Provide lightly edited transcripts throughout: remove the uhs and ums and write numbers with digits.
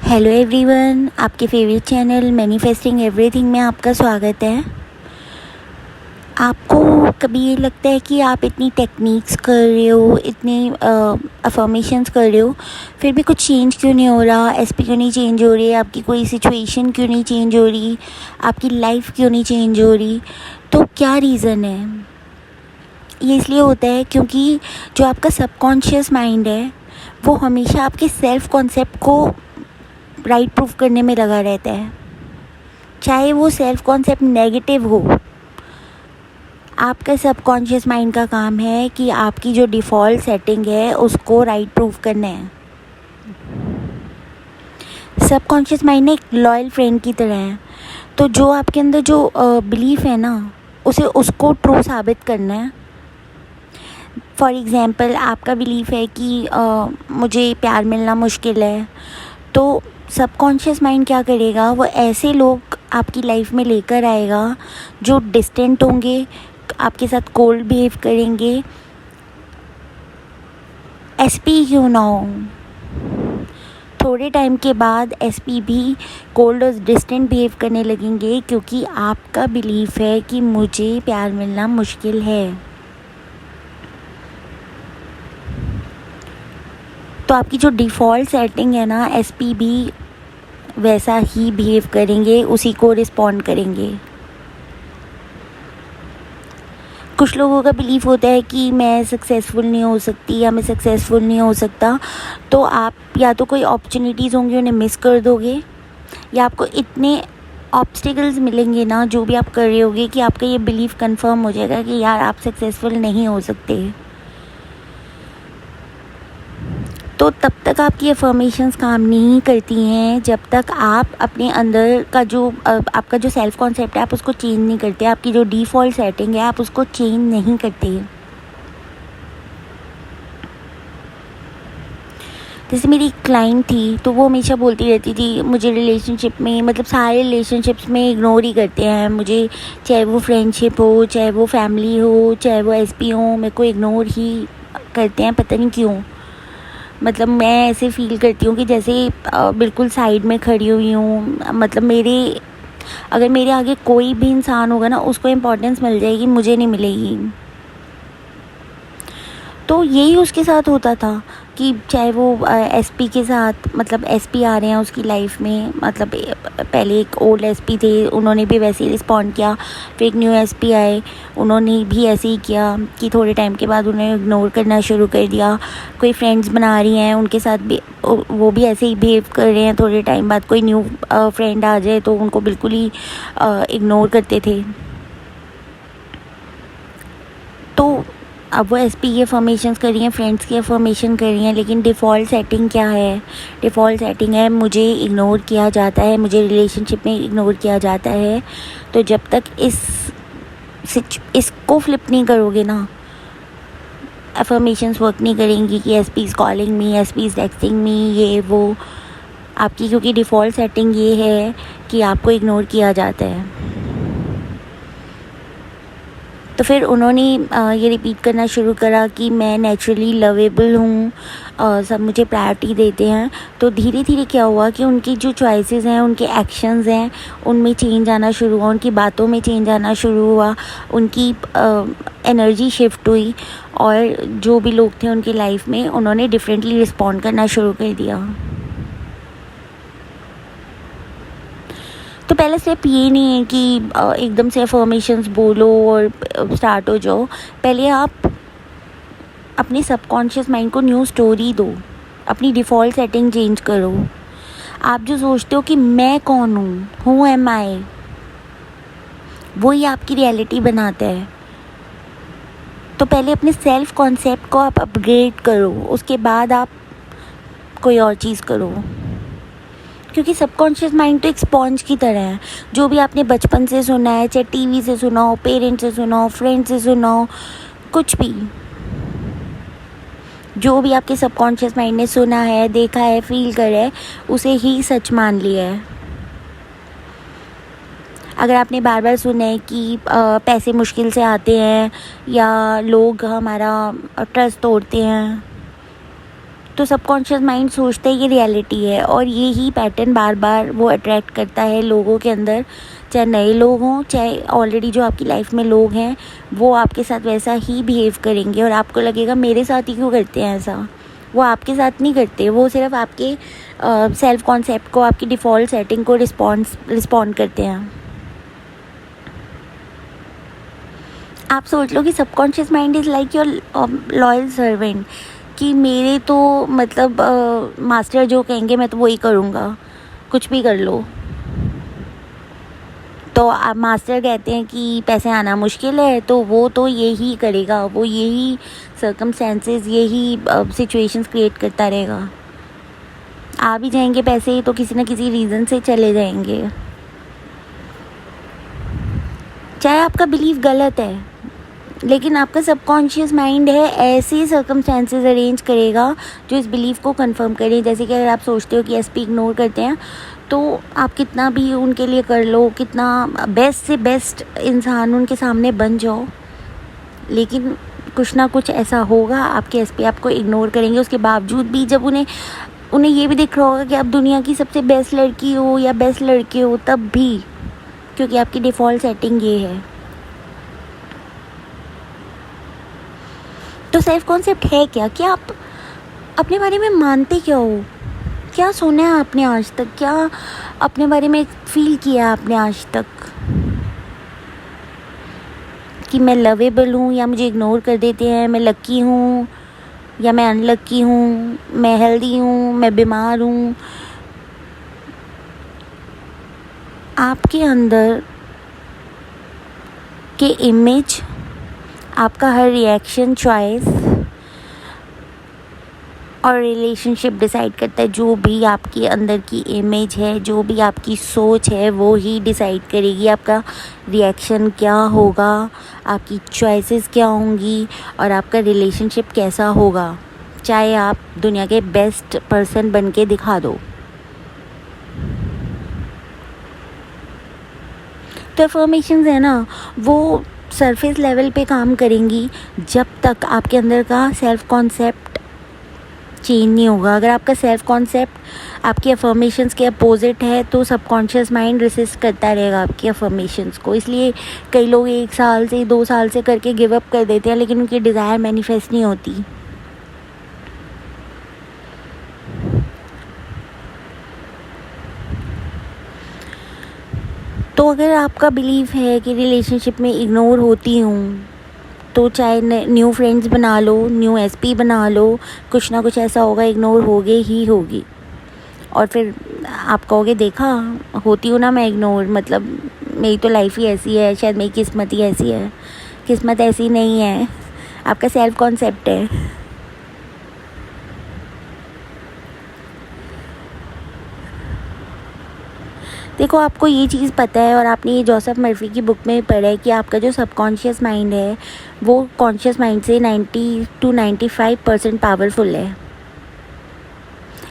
Hello everyone, आपके favourite channel manifesting everything में आपका स्वागत है। आपको कभी ये लगता है कि आप इतनी टेक्निक्स कर रहे हो, इतनी अफर्मेशंस कर रहे हो, फिर भी कुछ चेंज क्यों नहीं हो रहा? एसपी क्यों नहीं चेंज हो रही? आपकी कोई सिचुएशन क्यों नहीं चेंज हो रही? आपकी लाइफ क्यों नहीं चेंज हो रही? तो क्या रीज़न है? ये इसलिए होता है क्योंकि जो आपका सबकॉन्शियस माइंड है वो हमेशा आपके सेल्फ कॉन्सेप्ट को राइट प्रूफ करने में लगा रहता है, चाहे वो सेल्फ कॉन्सेप्ट नेगेटिव हो। आपका सबकॉन्शियस माइंड का काम है कि आपकी जो डिफ़ॉल्ट सेटिंग है उसको राइट प्रूफ करना है। सबकॉन्शियस माइंड एक लॉयल फ्रेंड की तरह है, तो जो आपके अंदर जो बिलीफ है ना, उसको ट्रू साबित करना है। फॉर एग्ज़ाम्पल, आपका बिलीफ है कि मुझे प्यार मिलना मुश्किल है, तो सबकॉन्शियस माइंड क्या करेगा, वो ऐसे लोग आपकी लाइफ में लेकर आएगा जो डिस्टेंट होंगे, आपके साथ कोल्ड बिहेव करेंगे। एसपी क्यों ना हो, थोड़े टाइम के बाद एसपी भी कोल्ड और डिस्टेंट बिहेव करने लगेंगे, क्योंकि आपका बिलीफ है कि मुझे प्यार मिलना मुश्किल है। तो आपकी जो डिफ़ॉल्ट सेटिंग है ना, एसपी भी वैसा ही बिहेव करेंगे, उसी को रिस्पॉन्ड करेंगे। कुछ लोगों का बिलीफ होता है कि मैं सक्सेसफुल नहीं हो सकती या मैं सक्सेसफुल नहीं हो सकता, तो आप या तो कोई अपॉर्चुनिटीज़ होंगी उन्हें मिस कर दोगे, या आपको इतने ऑब्स्टिकल्स मिलेंगे ना जो भी आप कर रहे होगे कि आपका ये बिलीफ कंफर्म हो जाएगा कि यार आप सक्सेसफुल नहीं हो सकते। तो तब तक आपकी अफर्मेशंस काम नहीं करती हैं जब तक आप अपने अंदर का जो आपका जो सेल्फ कॉन्सेप्ट है आप उसको चेंज नहीं करते, आपकी जो डिफ़ॉल्ट सेटिंग है आप उसको चेंज नहीं करते। जैसे मेरी क्लाइंट थी, तो वो हमेशा बोलती रहती थी मुझे रिलेशनशिप में, मतलब सारे रिलेशनशिप्स में इग्नोर ही करते हैं मुझे, चाहे वो फ्रेंडशिप हो, चाहे वो फैमिली हो, चाहे वो एसपी हो, मेरे को इग्नोर ही करते हैं, पता नहीं क्यों। मतलब मैं ऐसे फ़ील करती हूँ कि जैसे बिल्कुल साइड में खड़ी हुई हूँ। मतलब अगर मेरे आगे कोई भी इंसान होगा ना, उसको इम्पोर्टेंस मिल जाएगी, मुझे नहीं मिलेगी। तो यही उसके साथ होता था कि चाहे वो एसपी के साथ, मतलब एसपी आ रहे हैं उसकी लाइफ में, मतलब पहले एक ओल्ड एसपी थे, उन्होंने भी वैसे ही रिस्पॉन्ड किया। फिर एक न्यू एसपी आए, उन्होंने भी ऐसे ही किया कि थोड़े टाइम के बाद उन्हें इग्नोर करना शुरू कर दिया। कोई फ्रेंड्स बना रही हैं, उनके साथ भी वो भी ऐसे ही बिहेव कर रहे हैं। थोड़े टाइम बाद कोई न्यू फ्रेंड आ जाए तो उनको बिल्कुल ही इग्नोर करते थे। तो अब वो एसपी की अफर्मेशंस कर रही हैं, फ्रेंड्स की अफर्मेशन कर रही हैं, लेकिन डिफ़ॉल्ट सेटिंग क्या है? डिफ़ॉल्ट सेटिंग है मुझे इग्नोर किया जाता है, मुझे रिलेशनशिप में इग्नोर किया जाता है। तो जब तक इसको फ्लिप नहीं करोगे ना, अफर्मेशंस वर्क नहीं करेंगी कि SP is calling me, SP is texting me, ये वो आपकी, क्योंकि डिफ़ॉल्ट सेटिंग ये है कि आपको इग्नोर किया जाता है। तो फिर उन्होंने ये रिपीट करना शुरू करा कि मैं नेचुरली लवेबल हूँ, सब मुझे प्रायोरिटी देते हैं। तो धीरे धीरे क्या हुआ कि उनकी जो चॉइसेस हैं, उनके एक्शंस हैं, उनमें चेंज आना शुरू हुआ, उनकी बातों में चेंज आना शुरू हुआ, उनकी एनर्जी शिफ्ट हुई, और जो भी लोग थे उनकी लाइफ में उन्होंने डिफरेंटली रिस्पॉन्ड करना शुरू कर दिया। तो पहला स्टेप ये नहीं है कि एकदम से अफर्मेशंस बोलो और स्टार्ट हो जाओ। पहले आप अपने सबकॉन्शियस माइंड को न्यू स्टोरी दो, अपनी डिफ़ॉल्ट सेटिंग चेंज करो। आप जो सोचते हो कि मैं कौन हूँ, हु एम आई, वही आपकी रियलिटी बनाता है। तो पहले अपने सेल्फ कॉन्सेप्ट को आप अपग्रेड करो, उसके बाद आप कोई और चीज़ करो। क्योंकि सबकॉन्शियस माइंड तो एक स्पॉन्ज की तरह है, जो भी आपने बचपन से सुना है, चाहे टीवी से सुना हो, पेरेंट्स से सुना हो, फ्रेंड से सुना हो, कुछ भी, जो भी आपके सबकॉन्शियस माइंड ने सुना है, देखा है, फील करा है, उसे ही सच मान लिया है। अगर आपने बार बार सुना है कि पैसे मुश्किल से आते हैं या लोग हमारा ट्रस्ट तोड़ते हैं, तो सबकॉन्शियस माइंड सोचता है ये रियलिटी है, और ये ही पैटर्न बार बार वो अट्रैक्ट करता है लोगों के अंदर, चाहे नए लोग हों चाहे ऑलरेडी जो आपकी लाइफ में लोग हैं, वो आपके साथ वैसा ही बिहेव करेंगे और आपको लगेगा मेरे साथ ही क्यों करते हैं ऐसा। वो आपके साथ नहीं करते, वो सिर्फ आपके सेल्फ कॉन्सेप्ट को, आपकी डिफ़ॉल्ट सेटिंग को रिस्पॉन्ड करते हैं। आप सोच लो कि subconscious mind is like your loyal servant, कि मेरे तो मतलब मास्टर जो कहेंगे मैं तो वही करूँगा, कुछ भी कर लो। तो आप मास्टर कहते हैं कि पैसे आना मुश्किल है, तो वो तो यही करेगा, वो यही सर्कमस्टेंसेस, यही सिचुएशंस क्रिएट करता रहेगा। आ भी जाएंगे पैसे तो किसी न किसी रीज़न से चले जाएंगे, चाहे आपका बिलीफ गलत है, लेकिन आपका सबकॉन्शियस माइंड है ऐसे सर्कमस्टेंसेस अरेंज करेगा जो इस बिलीफ को कंफर्म करें। जैसे कि अगर आप सोचते हो कि एसपी इग्नोर करते हैं, तो आप कितना भी उनके लिए कर लो, कितना बेस्ट से बेस्ट इंसान उनके सामने बन जाओ, लेकिन कुछ ना कुछ ऐसा होगा, आपके एसपी आपको इग्नोर करेंगे। उसके बावजूद भी जब उन्हें ये भी दिख रहा होगा कि आप दुनिया की सबसे बेस्ट लड़की हो या बेस्ट लड़के हो, तब भी, क्योंकि आपकी डिफ़ॉल्ट सेटिंग ये है। तो सेल्फ कॉन्सेप्ट है क्या आप अपने बारे में मानते क्या हो, क्या सुना है आपने आज तक, क्या अपने बारे में फील किया आपने आज तक कि मैं लवेबल हूँ या मुझे इग्नोर कर देते हैं, मैं लकी हूँ या मैं अनलकी हूँ, मैं हेल्दी हूँ, मैं बीमार हूँ। आपके अंदर के इमेज, आपका हर रिएक्शन, चॉइस और रिलेशनशिप डिसाइड करता है। जो भी आपके अंदर की इमेज है, जो भी आपकी सोच है, वो ही डिसाइड करेगी आपका रिएक्शन क्या होगा, आपकी चॉइसेस क्या होंगी और आपका रिलेशनशिप कैसा होगा, चाहे आप दुनिया के बेस्ट पर्सन बन के दिखा दो। तो अफर्मेशंस है ना, वो सरफेस लेवल पे काम करेंगी जब तक आपके अंदर का सेल्फ कॉन्सेप्ट चेंज नहीं होगा। अगर आपका सेल्फ कॉन्सेप्ट आपकी अफर्मेशंस के अपोजिट है, तो सबकॉन्शियस माइंड रेसिस्ट करता रहेगा आपकी अफर्मेशंस को। इसलिए कई लोग 1 साल से 2 साल से करके गिव अप कर देते हैं, लेकिन उनकी डिज़ायर मैनिफेस्ट नहीं होती। तो अगर आपका बिलीफ है कि रिलेशनशिप में इग्नोर होती हूँ, तो चाहे न्यू फ्रेंड्स बना लो, न्यू एसपी बना लो, कुछ ना कुछ ऐसा होगा, इग्नोर होगी ही होगी। और फिर आप कहोगे देखा होती हूँ ना मैं इग्नोर, मतलब मेरी तो लाइफ ही ऐसी है, शायद मेरी किस्मत ही ऐसी है। किस्मत ऐसी नहीं है, आपका सेल्फ कॉन्सेप्ट है। देखो, आपको ये चीज़ पता है और आपने ये जोसेफ मर्फी की बुक में पढ़ा है कि आपका जो सबकॉन्शियस माइंड है वो कॉन्शियस माइंड से 90 to 95% पावरफुल है।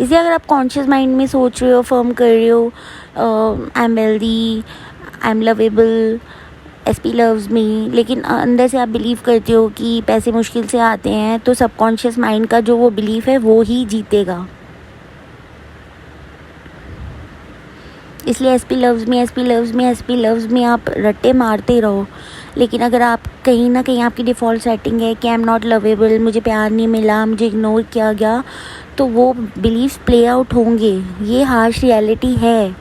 इसलिए अगर आप कॉन्शियस माइंड में सोच रहे हो, फर्म कर रहे हो, I am wealthy, I am lovable, SP loves me, लेकिन अंदर से आप बिलीव करते हो कि पैसे मुश्किल से आते हैं, तो सबकॉन्शियस माइंड का जो वो बिलीफ है वो ही जीतेगा। इसलिए SP loves me, SP loves me, SP loves me आप रट्टे मारते रहो। लेकिन अगर आप कहीं ना कहीं आपकी डिफ़ॉल्ट सेटिंग है कि आई एम नॉट लवेबल, मुझे प्यार नहीं मिला, मुझे इग्नोर किया गया, तो वो बिलीव्स प्ले आउट होंगे। ये हार्श रियलिटी है।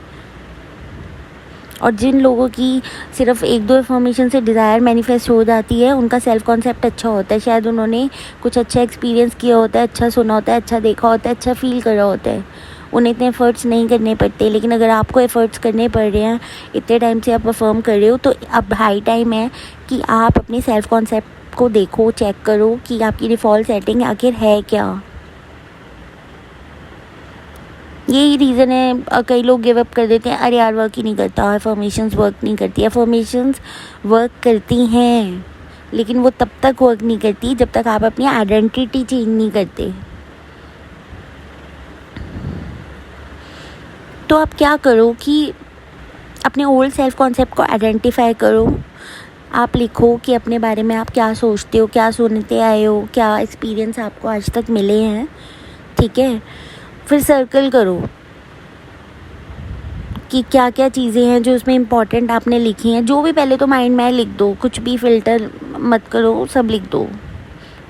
और जिन लोगों की सिर्फ 1-2 अफर्मेशन से डिज़ायर मैनिफेस्ट हो जाती है, उनका सेल्फ कॉन्सेप्ट अच्छा होता है। शायद उन्होंने कुछ अच्छा एक्सपीरियंस किया होता है, अच्छा सुना होता है, अच्छा देखा होता है, अच्छा फील करा होता है। उन्हें इतने एफ़र्ट्स नहीं करने पड़ते। लेकिन अगर आपको एफ़र्ट्स करने पड़ रहे हैं, इतने टाइम से आप अफर्म कर रहे हो, तो अब हाई टाइम है कि आप अपने सेल्फ कॉन्सेप्ट को देखो, चेक करो कि आपकी डिफ़ॉल्ट सेटिंग आखिर है क्या। यही रीज़न है कई लोग गिव अप कर देते हैं, अरे यार वर्क ही नहीं करता, अफर्मेशंस वर्क नहीं करती। अफर्मेशंस वर्क करती हैं, लेकिन वो तब तक वर्क नहीं करती जब तक आप अपनी आइडेंटिटी चेंज नहीं करते। तो आप क्या करो कि अपने ओल्ड सेल्फ कॉन्सेप्ट को आइडेंटिफाई करो। आप लिखो कि अपने बारे में आप क्या सोचते हो, क्या सुनते आए हो, क्या एक्सपीरियंस आपको आज तक मिले हैं। ठीक है, फिर सर्कल करो कि क्या क्या चीज़ें हैं जो उसमें इम्पॉर्टेंट आपने लिखी हैं। जो भी पहले तो माइंड में लिख दो, कुछ भी फ़िल्टर मत करो, सब लिख दो।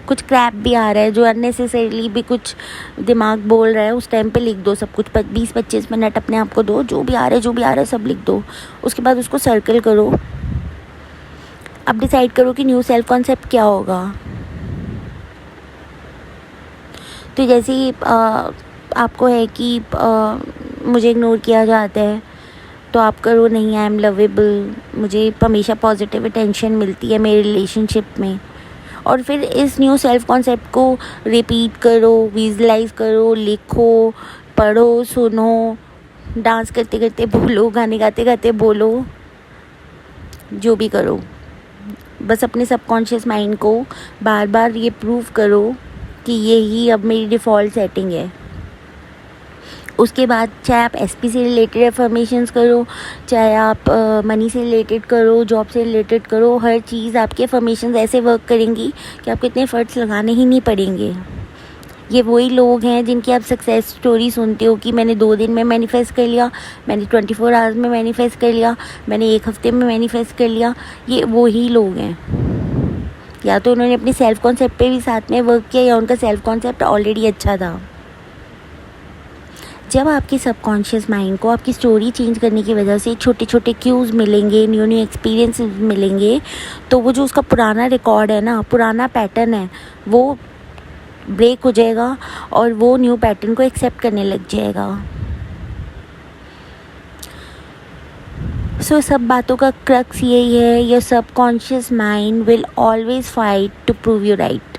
कुछ क्रैप भी आ रहा है जो अननेसेसरीली भी कुछ दिमाग बोल रहा है, उस टाइम पे लिख दो सब कुछ। 20-25 मिनट अपने आप को दो, जो भी आ रहा है सब लिख दो। उसके बाद उसको सर्कल करो। अब डिसाइड करो कि न्यू सेल्फ कॉन्सेप्ट क्या होगा। तो जैसे ही आपको है कि मुझे इग्नोर किया जाता है, तो आप करो नहीं, आई एम लवेबल, मुझे हमेशा पॉजिटिव अटेंशन मिलती है मेरे रिलेशनशिप में। और फिर इस न्यू सेल्फ कॉन्सेप्ट को रिपीट करो, विजुलाइज करो, लिखो, पढ़ो, सुनो, डांस करते करते बोलो, गाने गाते गाते बोलो, जो भी करो। बस अपने सबकॉन्शियस माइंड को बार बार ये प्रूव करो कि यही अब मेरी डिफ़ॉल्ट सेटिंग है। उसके बाद चाहे आप एसपी से रिलेटेड अफर्मेशंस करो, चाहे आप मनी से रिलेटेड करो, जॉब से रिलेटेड करो, हर चीज़ आपके अफर्मेशंस ऐसे वर्क करेंगी कि आपको इतने एफर्ट्स लगाने ही नहीं पड़ेंगे। ये वही लोग हैं जिनकी आप सक्सेस स्टोरी सुनते हो कि मैंने 2 दिन में मैनिफेस्ट कर लिया, मैंने 24 आवर्स में मैनिफेस्ट कर लिया, मैंने 1 हफ्ते में मैनिफेस्ट कर लिया। ये वही लोग हैं। या तो उन्होंने अपने सेल्फ कॉन्सेप्ट पे भी साथ में वर्क किया, या उनका सेल्फ कॉन्सेप्ट ऑलरेडी अच्छा था। जब आपके सबकॉन्शियस माइंड को आपकी स्टोरी चेंज करने की वजह से छोटे छोटे क्यूज़ मिलेंगे, न्यू न्यू एक्सपीरियंसेस मिलेंगे, तो वो जो उसका पुराना रिकॉर्ड है ना, पुराना पैटर्न है, वो ब्रेक हो जाएगा और वो न्यू पैटर्न को एक्सेप्ट करने लग जाएगा। सो सब बातों का क्रक्स यही है, your subconscious mind will always fight to prove you right,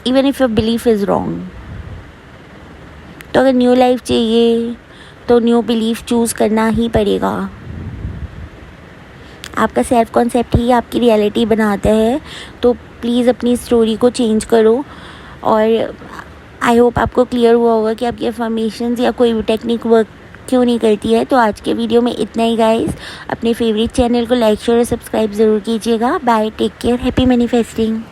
even if your belief is wrong. तो अगर न्यू लाइफ चाहिए तो न्यू बिलीफ चूज़ करना ही पड़ेगा। आपका सेल्फ कॉन्सेप्ट ही आपकी रियलिटी बनाता है। तो प्लीज़ अपनी स्टोरी को चेंज करो। और आई होप आपको क्लियर हुआ होगा कि आपकी अफर्मेशंस या कोई भी टेक्निक वर्क क्यों नहीं करती है। तो आज के वीडियो में इतना ही गाइस। अपने फेवरेट चैनल को लाइक शेयर और सब्सक्राइब ज़रूर कीजिएगा। Bye, take care, happy manifesting.